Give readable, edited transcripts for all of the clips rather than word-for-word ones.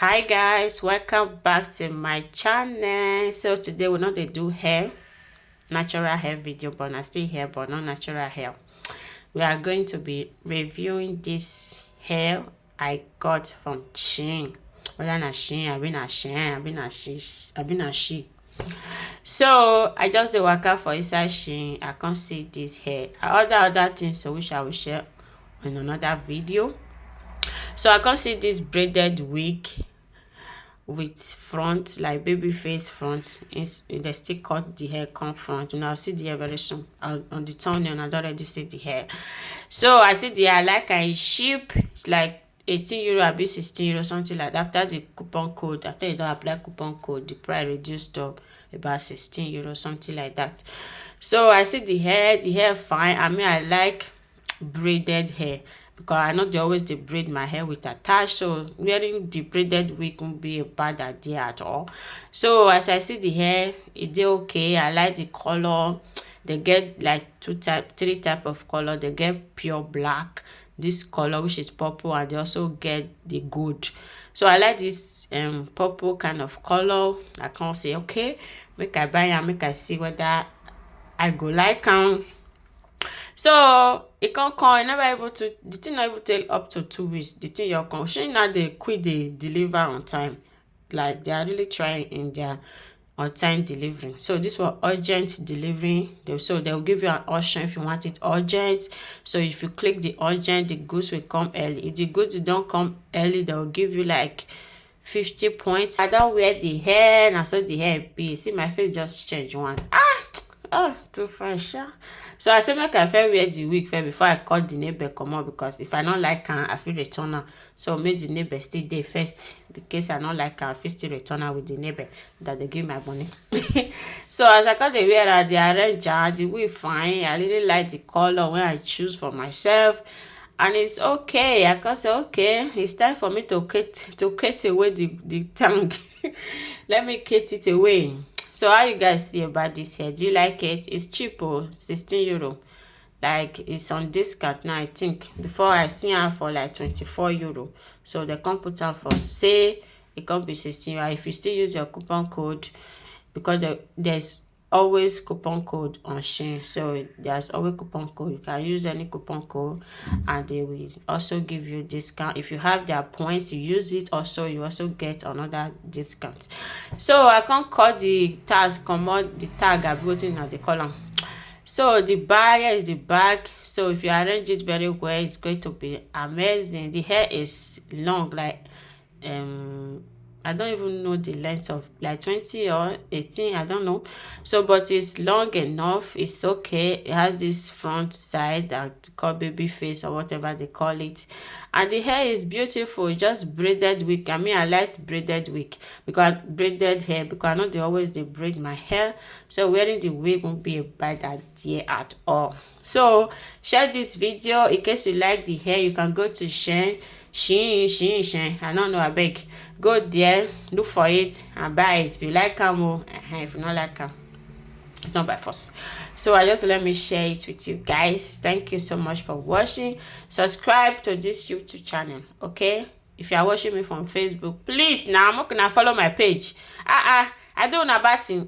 Hi guys, welcome back to my channel. So today we're not gonna do hair, natural hair video, but I still hair but not natural hair. We are going to be reviewing this hair I got from Shein. Whether not Shein, I've been a she. So I just the worker for inside Shein. I can't see this hair. Other things so which I will share in another video. So I can see this braided wig with front like baby face front. They still cut the hair come front, and I'll see the hair very soon. On the thumbnail I don't already see the hair. So I see the hair like I cheap. It's like 18 euro, a bit 16 euro, something like that. After the coupon code, after you don't apply coupon code, the price reduced up about 16 euro, something like that. So I see the hair fine. I mean, I like braided hair because I know they always they braid my hair with attach, so wearing the braided wig won't be a bad idea at all. So as I see the hair, it did okay. I like the color. They get like three type of color. They get pure black, this color which is purple, and they also get the gold. So I like this purple kind of color. I can't say okay, make I buy and make I see whether I go like so it can't come. I never able to. The thing not even take up to 2 weeks. The thing you're come. Shein now they quit the deliver on time. Like they are really trying in their on time delivery. So this was urgent delivery. So they'll give you an option if you want it urgent. So if you click the urgent, the goods will come early. If the goods don't come early, they'll give you like 50 points. I don't wear the hair, and I saw the hair be. See my face just change one. Oh, too fresh. So I said make I first wear the wig first before I call the neighbor come out, because if I don't like her, I feel return her. So make the neighbor stay there first, because I don't like her, I feel still return her with the neighbor that they give my money. So as I got the wear her, the arrange her, the wig fine. I really like the color when I choose for myself. And it's okay. I can say okay, it's time for me to cut away the tongue. Let me cut it away. So how you guys see about this hair? Do you like it? It's cheap, 16 euro. Like it's on discount now. I think before I see her for like 24 euro. So they can put her for say it can be 16 euro if you still use your coupon code, because there's always coupon code on Shein. So there's always coupon code. You can use any coupon code and they will also give you discount. If you have their points, you use it also, you also get another discount. So I can't call the tags, come out the tag I put in at the column. So the bag is the bag. So if you arrange it very well, it's going to be amazing. The hair is long, like I don't even know the length of, like 20 or 18, I don't know. So but it's long enough, it's okay. It has this front side that call baby face or whatever they call it, and the hair is beautiful. It's just braided wig. I mean, I like braided wig because braided hair, because I know they braid my hair, so wearing the wig won't be a bad idea at all. So share this video in case you like the hair. You can go to Shein. I don't know, I beg. Go there, look for it and buy it. If you like them, if you not like them, it's not by force. So I just let me share it with you guys. Thank you so much for watching. Subscribe to this YouTube channel, okay? If you are watching me from Facebook, please now I'm not gonna follow my page. I don't know about it.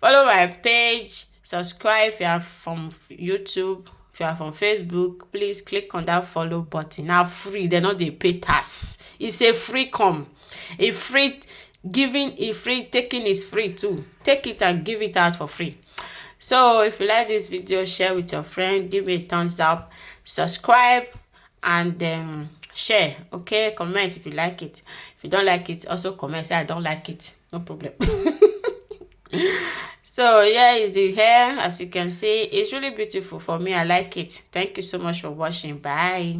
Follow my page, subscribe if you are from YouTube. If you are from Facebook, please click on that follow button. Now free, they're not they pay tax. It's a free come. A free giving, a free taking is free too. Take it and give it out for free. So if you like this video, share with your friend, give me a thumbs up, subscribe, and share. Okay, comment if you like it. If you don't like it, also comment, say I don't like it. No problem. So yeah, is the hair. As you can see, it's really beautiful for me. I like it. Thank you so much for watching. Bye.